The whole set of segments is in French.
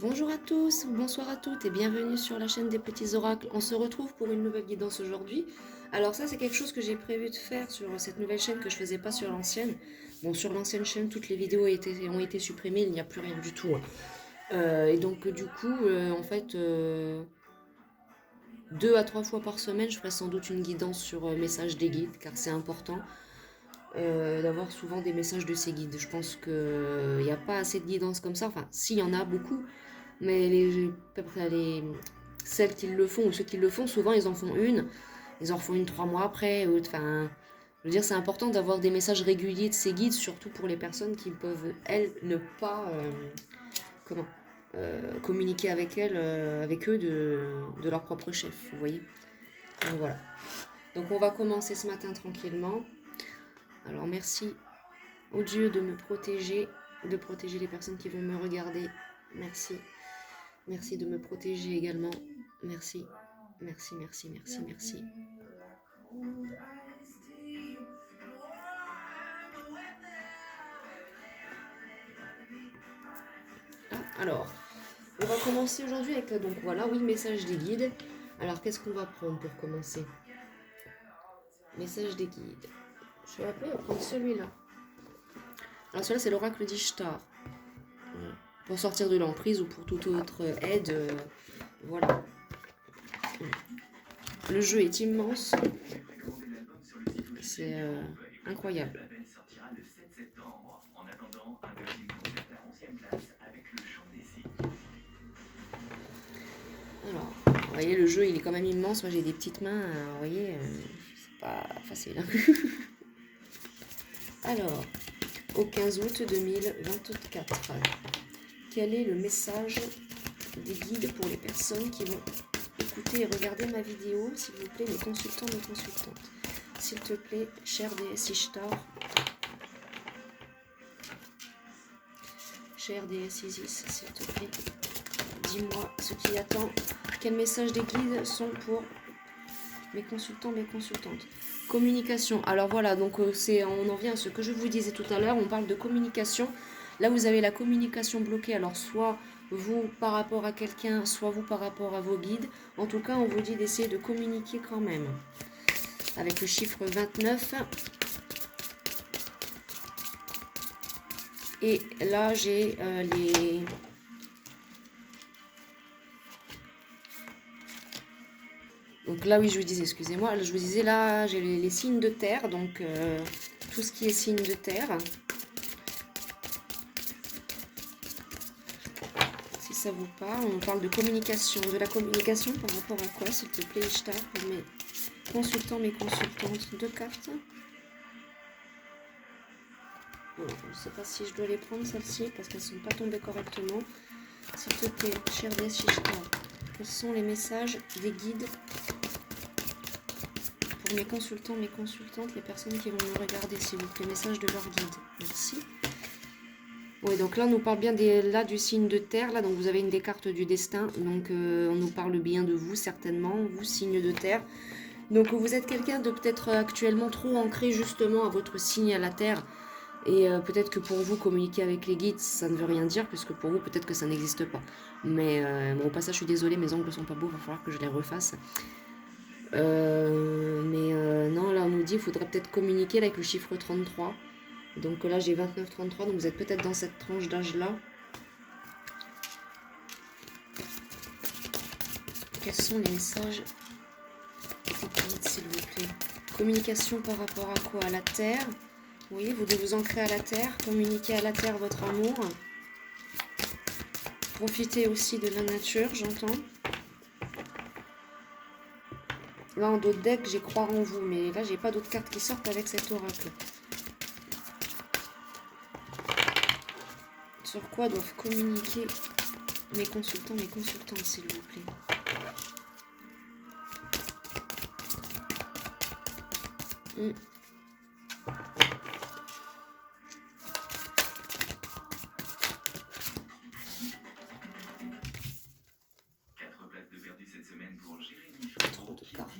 Bonjour à tous, bonsoir à toutes et bienvenue sur la chaîne des petits oracles. On se retrouve pour une nouvelle guidance aujourd'hui. Alors ça c'est quelque chose que j'ai prévu de faire sur cette nouvelle chaîne que je faisais pas sur l'ancienne. Bon, sur l'ancienne chaîne toutes les vidéos ont été supprimées, il n'y a plus rien du tout, hein. Et donc du coup en fait 2 à 3 fois par semaine je ferai sans doute une guidance sur message des guides car c'est important d'avoir souvent des messages de ces guides. Je pense qu'il n'y a pas assez de guidance comme ça, enfin si il y en a beaucoup. Mais celles qui le font ou ceux qui le font, souvent ils en font une, ils en refont une 3 mois après. Enfin, je veux dire, c'est important d'avoir des messages réguliers de ces guides, surtout pour les personnes qui peuvent, elles, ne pas comment, communiquer avec eux de leur propre chef, vous voyez. Donc voilà. Donc on va commencer ce matin tranquillement. Alors merci au Dieu de protéger les personnes qui vont me regarder. Merci. Merci de me protéger également. Merci. Merci, merci, merci, merci. Ah, alors, on va commencer aujourd'hui avec, donc voilà, oui, message des guides. Alors, qu'est-ce qu'on va prendre pour commencer? Message des guides. Je vais appeler à prendre celui-là. Alors, celui-là, c'est l'oracle d'Ishtar. Voilà. Pour sortir de l'emprise ou pour toute autre aide. Voilà. Le jeu est immense. C'est incroyable. Alors, vous voyez, le jeu, il est quand même immense. Moi, j'ai des petites mains. Vous voyez, c'est pas facile, hein. Alors, au 15 août 2024, quel est le message des guides pour les personnes qui vont écouter et regarder ma vidéo? S'il vous plaît, mes consultants, mes consultantes. S'il te plaît, cher déesse Ishtar, cher déesse Isis, s'il te plaît, dis-moi ce qui attend. Quels messages des guides sont pour mes consultants, mes consultantes? Communication. Alors voilà, donc on en vient à ce que je vous disais tout à l'heure. On parle de communication. Là, vous avez la communication bloquée. Alors, soit vous par rapport à quelqu'un, soit vous par rapport à vos guides. En tout cas, on vous dit d'essayer de communiquer quand même. Avec le chiffre 29. Et là, j'ai les... Donc là, oui, je vous disais, excusez-moi, je vous disais, là, j'ai les signes de terre. Donc, tout ce qui est signe de terre. Ça vous parle, on parle de communication, de la communication par rapport à quoi, s'il te plaît, Ishtar, pour mes consultants, mes consultantes? 2 cartes. Bon, je ne sais pas si je dois les prendre, celles-ci, parce qu'elles ne sont pas tombées correctement. S'il te plaît, cher déesse Ishtar, quels sont les messages des guides pour mes consultants, mes consultantes, les personnes qui vont me regarder, s'il vous plaît, messages de leur guide. Merci. Oui, donc là, on nous parle bien du signe de terre. Là, donc vous avez une des cartes du destin. Donc, on nous parle bien de vous, certainement, vous, signe de terre. Donc, vous êtes quelqu'un de peut-être actuellement trop ancré justement à votre signe à la terre. Et peut-être que pour vous, communiquer avec les guides, ça ne veut rien dire, puisque pour vous, peut-être que ça n'existe pas. Mais bon, au passage, je suis désolée, mes ongles sont pas beaux, il va falloir que je les refasse. Non, là, on nous dit qu'il faudrait peut-être communiquer avec le chiffre 33. Donc là, j'ai 29-33, donc vous êtes peut-être dans cette tranche d'âge-là. Quels sont les messages s'il vous plaît? Communication par rapport à quoi? À la terre. Oui, vous devez vous ancrer à la terre. Communiquer à la terre votre amour. Profitez aussi de la nature, j'entends. Là, en d'autres decks, j'ai croire en vous, mais là, j'ai pas d'autres cartes qui sortent avec cet oracle. Sur quoi doivent communiquer mes consultants, mes consultantes, s'il vous plaît? Trop de cartes.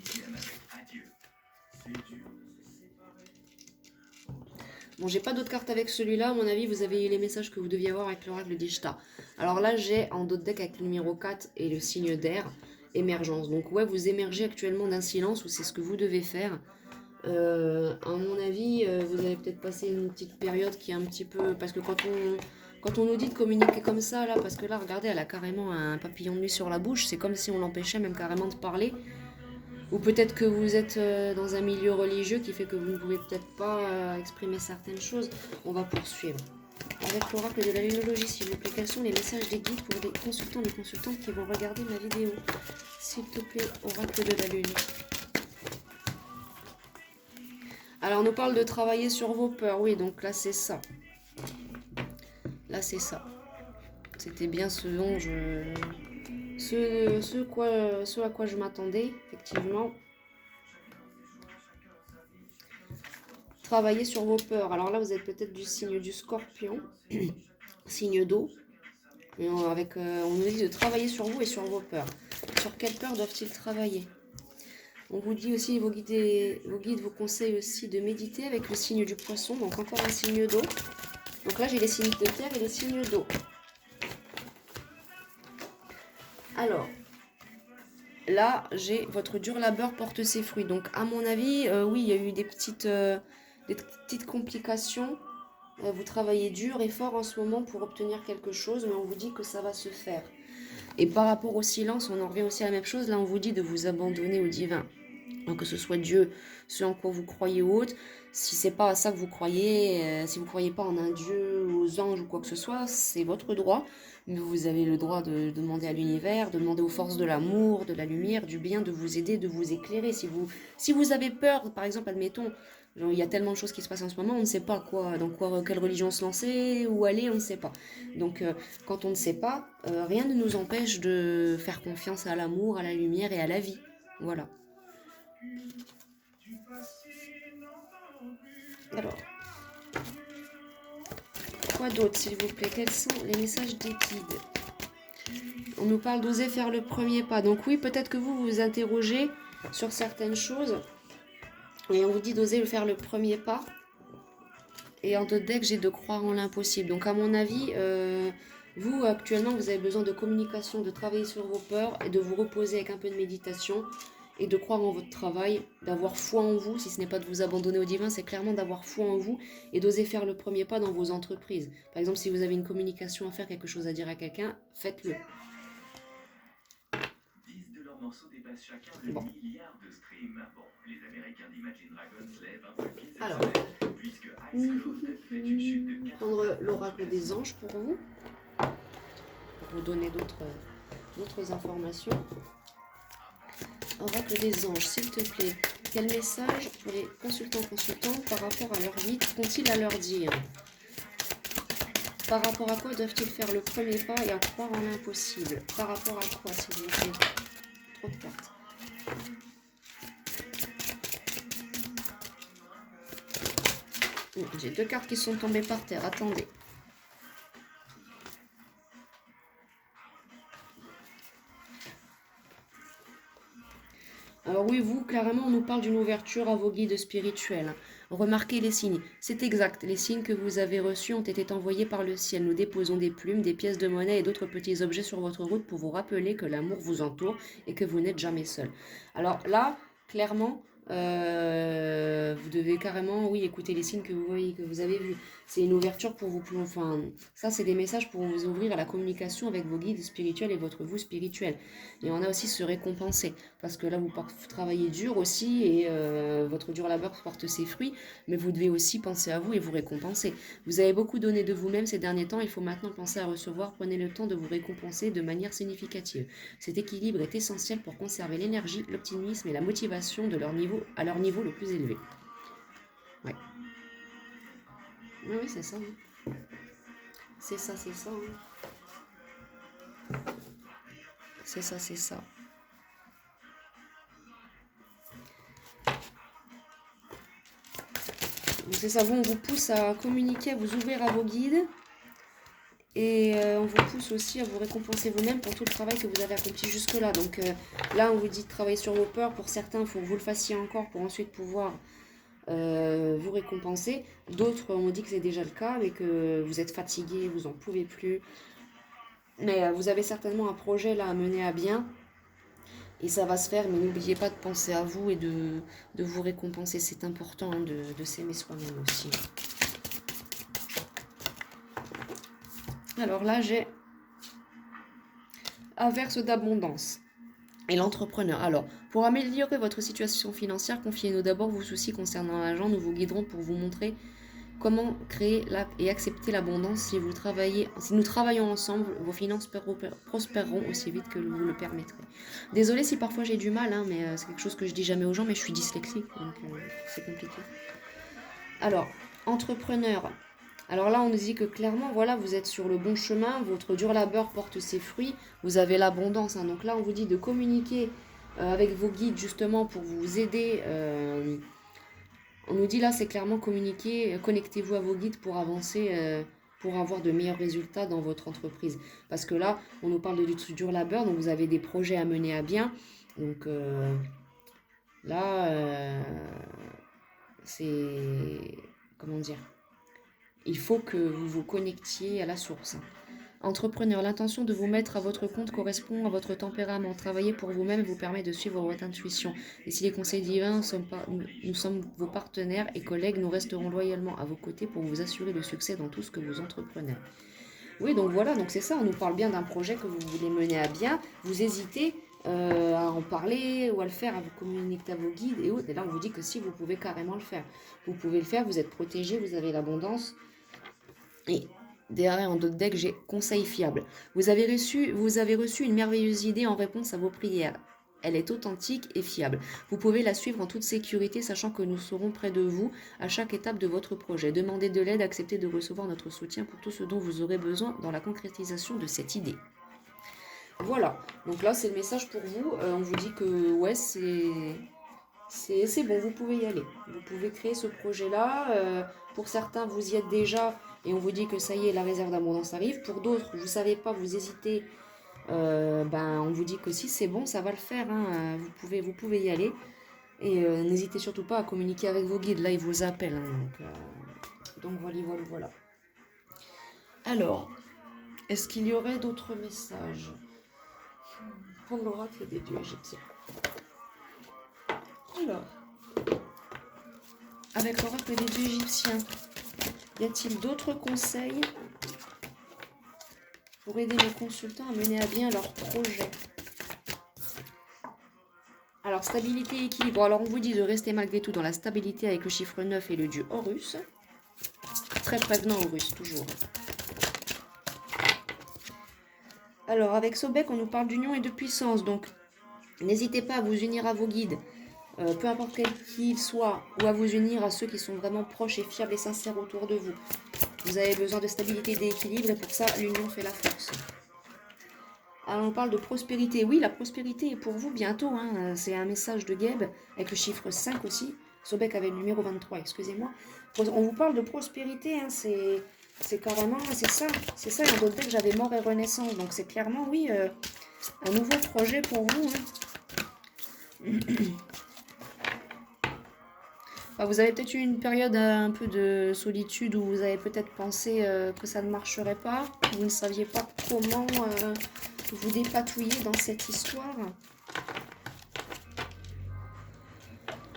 Bon, j'ai pas d'autres cartes avec celui-là. À mon avis, vous avez eu les messages que vous deviez avoir avec l'oracle d'Ishtar. Alors là, j'ai en d'autres deck avec le numéro 4 et le signe d'air, émergence. Donc ouais, vous émergez actuellement d'un silence, ou c'est ce que vous devez faire. À mon avis, vous avez peut-être passé une petite période qui est un petit peu... Parce que quand on nous dit de communiquer comme ça, là, parce que là, regardez, elle a carrément un papillon de nuit sur la bouche. C'est comme si on l'empêchait même carrément de parler. Ou peut-être que vous êtes dans un milieu religieux qui fait que vous ne pouvez peut-être pas exprimer certaines choses. On va poursuivre. Avec l'oracle de la lunologie, s'il vous plaît, quels sont les messages des guides pour les consultants, les consultantes qui vont regarder ma vidéo? S'il te plaît, oracle de la lune. Alors, on nous parle de travailler sur vos peurs. Oui, donc là, c'est ça. Là, c'est ça. C'était bien ce dont ce à quoi je m'attendais, effectivement. Travailler sur vos peurs. Alors là, vous êtes peut-être du signe du Scorpion, signe d'eau. On nous dit de travailler sur vous et sur vos peurs. Sur quelles peurs doivent-ils travailler? On vous dit aussi, vos guides vous conseillent aussi de méditer avec le signe du Poisson, donc encore un signe d'eau. Donc là, j'ai les signes de terre et les signes d'eau. Alors, là, j'ai votre dur labeur porte ses fruits. Donc, à mon avis, oui, il y a eu des petites complications. Vous travaillez dur et fort en ce moment pour obtenir quelque chose, mais on vous dit que ça va se faire. Et par rapport au silence, on en revient aussi à la même chose. Là, on vous dit de vous abandonner au divin. Donc, que ce soit Dieu, ce en quoi vous croyez ou autre. Si c'est pas à ça que vous croyez, si vous croyez pas en un Dieu, aux anges ou quoi que ce soit, c'est votre droit. Mais vous avez le droit de demander à l'univers, de demander aux forces de l'amour, de la lumière, du bien, de vous aider, de vous éclairer. Si vous avez peur, par exemple, admettons, genre, il y a tellement de choses qui se passent en ce moment, on ne sait pas quelle religion se lancer, où aller, on ne sait pas. Donc, quand on ne sait pas, rien ne nous empêche de faire confiance à l'amour, à la lumière et à la vie. Voilà. Alors, quoi d'autre, s'il vous plaît? Quels sont les messages des guides? On nous parle d'oser faire le premier pas. Donc oui, peut-être que vous vous interrogez sur certaines choses. Et on vous dit d'oser faire le premier pas. Et en d'autres decks, j'ai de croire en l'impossible. Donc à mon avis, vous, actuellement, vous avez besoin de communication, de travailler sur vos peurs et de vous reposer avec un peu de méditation et de croire en votre travail, d'avoir foi en vous. Si ce n'est pas de vous abandonner au divin, c'est clairement d'avoir foi en vous et d'oser faire le premier pas dans vos entreprises. Par exemple, si vous avez une communication à faire, quelque chose à dire à quelqu'un, faites-le. Bon. Alors, prendre l'oracle des anges pour vous donner d'autres informations. Oracle des anges, s'il te plaît, quel message pour les consultantes par rapport à leur guide qu'ont-ils à leur dire? Par rapport à quoi doivent-ils faire le premier pas et à croire en l'impossible? Par rapport à quoi, s'il vous plaît? Trop de cartes. J'ai 2 cartes qui sont tombées par terre, attendez. Alors oui, vous, clairement, on nous parle d'une ouverture à vos guides spirituels. Remarquez les signes. C'est exact, les signes que vous avez reçus ont été envoyés par le ciel. Nous déposons des plumes, des pièces de monnaie et d'autres petits objets sur votre route pour vous rappeler que l'amour vous entoure et que vous n'êtes jamais seul. Alors là, clairement, vous devez carrément, oui, écouter les signes que vous voyez, que vous avez vus. C'est une ouverture pour vous, enfin, ça c'est des messages pour vous ouvrir à la communication avec vos guides spirituels et votre vous spirituel. Et on a aussi se récompenser, parce que là vous travaillez dur aussi et votre dur labeur porte ses fruits, mais vous devez aussi penser à vous et vous récompenser. Vous avez beaucoup donné de vous-même ces derniers temps, il faut maintenant penser à recevoir, prenez le temps de vous récompenser de manière significative. Cet équilibre est essentiel pour conserver l'énergie, l'optimisme et la motivation à leur niveau le plus élevé. Ouais. Oui, c'est ça. Hein. C'est ça. Hein. C'est ça. Donc c'est ça, on vous pousse à communiquer, à vous ouvrir à vos guides. Et on vous pousse aussi à vous récompenser vous-même pour tout le travail que vous avez accompli jusque-là. Donc là, on vous dit de travailler sur vos peurs. Pour certains, il faut que vous le fassiez encore pour ensuite pouvoir vous récompenser. D'autres, on nous dit que c'est déjà le cas, mais que vous êtes fatigué, vous en pouvez plus. Mais vous avez certainement un projet là à mener à bien. Et ça va se faire, mais n'oubliez pas de penser à vous et de vous récompenser. C'est important hein, de s'aimer soi-même aussi. Alors là, j'ai averse d'abondance. Et l'entrepreneur. Alors, pour améliorer votre situation financière, confiez-nous d'abord vos soucis concernant l'argent. Nous vous guiderons pour vous montrer comment créer et accepter l'abondance. Si nous travaillons ensemble, vos finances prospéreront aussi vite que vous le permettrez. Désolée si parfois j'ai du mal, hein, mais c'est quelque chose que je dis jamais aux gens, mais je suis dyslexique, donc c'est compliqué. Alors, entrepreneur. Alors là, on nous dit que clairement, voilà, vous êtes sur le bon chemin, votre dur labeur porte ses fruits, vous avez l'abondance. Hein. Donc là, on vous dit de communiquer avec vos guides justement pour vous aider. On nous dit là, c'est clairement communiquer, connectez-vous à vos guides pour avancer, pour avoir de meilleurs résultats dans votre entreprise. Parce que là, on nous parle du dur labeur, donc vous avez des projets à mener à bien. Donc là, c'est... Comment dire? Il faut que vous vous connectiez à la source. Entrepreneur, l'intention de vous mettre à votre compte correspond à votre tempérament. Travailler pour vous-même vous permet de suivre votre intuition. Et si les conseils divins nous sommes vos partenaires et collègues, nous resterons loyalement à vos côtés pour vous assurer le succès dans tout ce que vous entreprenez. Oui, donc voilà, donc c'est ça, on nous parle bien d'un projet que vous voulez mener à bien. Vous hésitez à en parler ou à le faire, à vous communiquer à vos guides et autres. Et là, on vous dit que si, vous pouvez carrément le faire. Vous pouvez le faire, vous êtes protégé, vous avez l'abondance. Et derrière en d'autres decks, j'ai conseil fiable. Vous avez reçu une merveilleuse idée en réponse à vos prières. Elle est authentique et fiable. Vous pouvez la suivre en toute sécurité, sachant que nous serons près de vous à chaque étape de votre projet. Demandez de l'aide, acceptez de recevoir notre soutien pour tout ce dont vous aurez besoin dans la concrétisation de cette idée. Voilà, donc là c'est le message pour vous. On vous dit que ouais, c'est bon, vous pouvez y aller. Vous pouvez créer ce projet-là. Pour certains, vous y êtes déjà et on vous dit que ça y est, la réserve d'abondance arrive. Pour d'autres, vous ne savez pas, vous hésitez. On vous dit que si c'est bon, ça va le faire. Hein. Vous pouvez y aller. Et n'hésitez surtout pas à communiquer avec vos guides. Là, ils vous appellent. Hein. Donc voilà. Alors, est-ce qu'il y aurait d'autres messages? Prendre l'oracle des dieux égyptiens. Alors, avec l'oracle des dieux égyptiens, y a-t-il d'autres conseils pour aider les consultants à mener à bien leur projet? Alors, stabilité et équilibre. Alors, on vous dit de rester malgré tout dans la stabilité avec le chiffre 9 et le dieu Horus. Très prévenant Horus, toujours. Alors, avec Sobek, on nous parle d'union et de puissance. Donc, n'hésitez pas à vous unir à vos guides, peu importe quel qu'ils soient, ou à vous unir à ceux qui sont vraiment proches et fiables et sincères autour de vous. Vous avez besoin de stabilité et d'équilibre, et pour ça, l'union fait la force. Alors, on parle de prospérité. Oui, la prospérité est pour vous bientôt. Hein. C'est un message de Geb, avec le chiffre 5 aussi. Sobek avait le numéro 23, excusez-moi. On vous parle de prospérité, hein. C'est carrément, c'est ça. C'est ça, dans d'autres decks, j'avais mort et renaissance. Donc, c'est clairement, oui, un nouveau projet pour vous. Hein. Vous avez peut-être eu une période un peu de solitude où vous avez peut-être pensé que ça ne marcherait pas. Vous ne saviez pas comment vous dépatouiller dans cette histoire.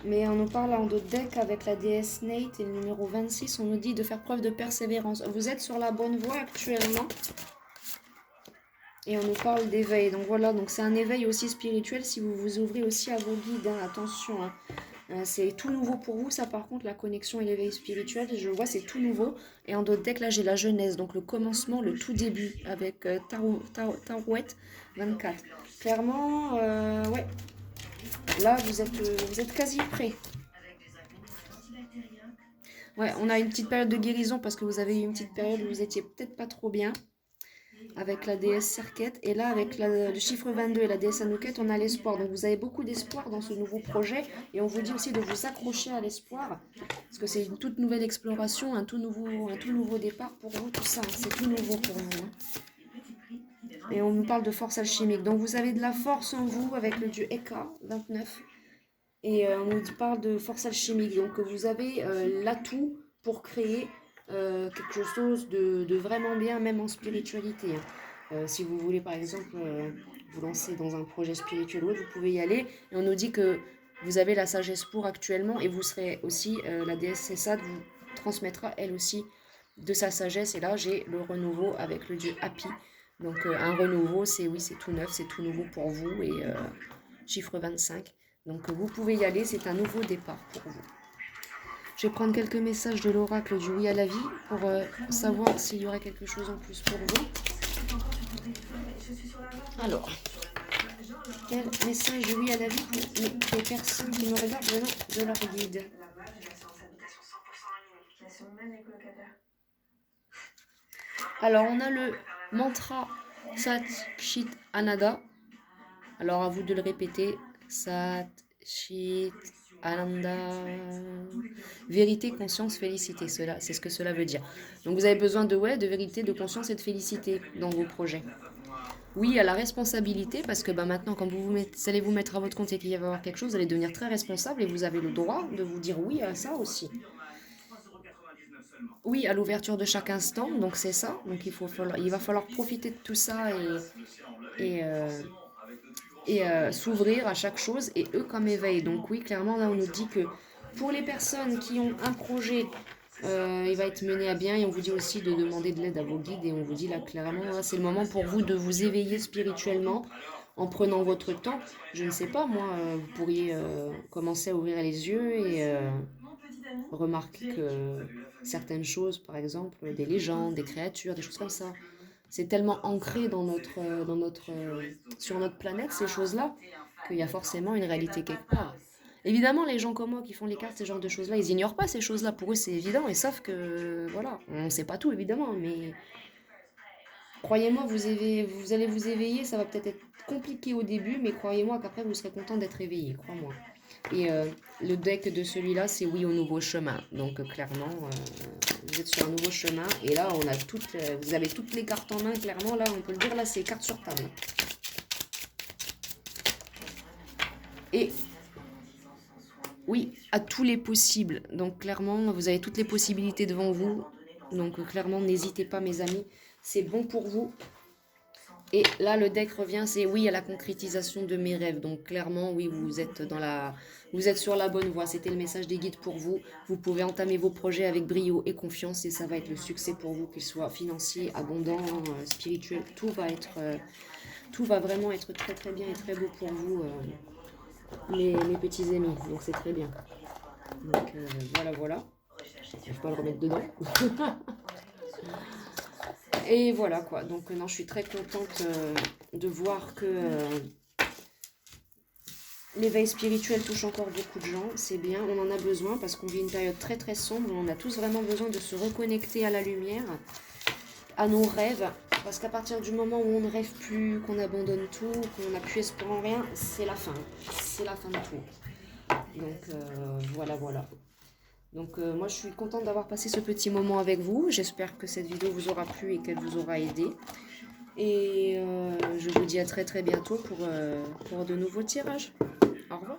Mais on nous parle en d'autres decks avec la déesse Nate et le numéro 26. On nous dit de faire preuve de persévérance. Vous êtes sur la bonne voie actuellement. Et on nous parle d'éveil. Donc voilà, donc c'est un éveil aussi spirituel si vous vous ouvrez aussi à vos guides. Hein. Attention, hein. C'est tout nouveau pour vous, ça par contre, la connexion et l'éveil spirituel, je vois, c'est tout nouveau. Et en d'autres decks, là, j'ai la jeunesse, donc le commencement, le tout début, avec Tarouette 24. Clairement, ouais, là, vous êtes quasi prêts. Ouais, on a une petite période de guérison, parce que vous avez eu une petite période où vous étiez peut-être pas trop bien, avec la déesse Serket, et là avec le chiffre 22 et la déesse Anouket, on a l'espoir. Donc vous avez beaucoup d'espoir dans ce nouveau projet, et on vous dit aussi de vous accrocher à l'espoir, parce que c'est une toute nouvelle exploration, un tout nouveau départ pour vous, tout ça, c'est tout nouveau pour vous. Hein. Et on nous parle de force alchimique, donc vous avez de la force en vous avec le dieu Eka, 29. Et on nous parle de force alchimique. Donc vous avez l'atout pour créer quelque chose de vraiment bien, même en spiritualité, hein. Si vous voulez par exemple vous lancer dans un projet spirituel ou autre, vous pouvez y aller. Et on nous dit que vous avez la sagesse pour actuellement et vous serez aussi, la déesse Cessade vous transmettra elle aussi de sa sagesse. Et là j'ai le renouveau avec le dieu Happy. Donc un renouveau, c'est oui, c'est tout neuf, c'est tout nouveau pour vous. Et chiffre 25. Donc vous pouvez y aller, c'est un nouveau départ pour vous. Je vais prendre quelques messages de l'oracle du oui à la vie pour savoir s'il y aurait quelque chose en plus pour vous. Alors, quel message de oui à la vie pour les personnes qui me regardent venant de leur guide? Alors, on a le mantra Sat Chit Ananda. Alors, à vous de le répéter. Sat Chit Ananda. Vérité, conscience, félicité. C'est ce que cela veut dire. Donc, vous avez besoin de vérité, de conscience et de félicité dans vos projets. Oui, à la responsabilité, parce que maintenant, quand vous allez vous mettre à votre compte et qu'il va y avoir quelque chose, vous allez devenir très responsable et vous avez le droit de vous dire oui à ça aussi. Oui, à l'ouverture de chaque instant, donc c'est ça. Donc il va falloir profiter de tout ça et s'ouvrir à chaque chose et eux comme éveil. Donc oui, clairement, là on nous dit que pour les personnes qui ont un projet, il va être mené à bien et on vous dit aussi de demander de l'aide à vos guides et on vous dit là clairement, là, c'est le moment pour vous de vous éveiller spirituellement en prenant votre temps. Je ne sais pas, moi, vous pourriez commencer à ouvrir les yeux et remarquer que certaines choses, par exemple, des légendes, des créatures, des choses comme ça, c'est tellement ancré sur notre planète, ces choses-là, qu'il y a forcément une réalité quelque part. Évidemment, les gens comme moi qui font les cartes, ce genre de choses-là, ils ignorent pas ces choses-là. Pour eux, c'est évident. Ils savent que, voilà, on ne sait pas tout, évidemment, mais croyez-moi, vous allez vous éveiller. Ça va peut-être être compliqué au début, mais croyez-moi qu'après, vous serez content d'être éveillé, crois-moi. Et le deck de celui-là, c'est oui au nouveau chemin. Donc clairement, vous êtes sur un nouveau chemin. Et là, vous avez toutes les cartes en main. Clairement, là, on peut le dire, là, c'est cartes sur table. Et oui, à tous les possibles. Donc clairement, vous avez toutes les possibilités devant vous. Donc clairement, n'hésitez pas, mes amis. C'est bon pour vous. Et là, le deck revient, c'est oui à la concrétisation de mes rêves. Donc clairement, oui, vous êtes sur la bonne voie. C'était le message des guides pour vous. Vous pouvez entamer vos projets avec brio et confiance et ça va être le succès pour vous, qu'il soit financier, abondant, spirituel. Tout va vraiment être très très bien et très beau pour vous, mes petits amis. Donc c'est très bien. Donc voilà. Je vais pas le remettre dedans. Et voilà quoi, donc non, je suis très contente de voir que l'éveil spirituel touche encore beaucoup de gens, c'est bien, on en a besoin parce qu'on vit une période très très sombre, on a tous vraiment besoin de se reconnecter à la lumière, à nos rêves, parce qu'à partir du moment où on ne rêve plus, qu'on abandonne tout, qu'on n'a plus espoir en rien, c'est la fin de tout. Donc voilà. Donc moi je suis contente d'avoir passé ce petit moment avec vous. J'espère que cette vidéo vous aura plu et qu'elle vous aura aidé. Et je vous dis à très très bientôt pour de nouveaux tirages. Au revoir.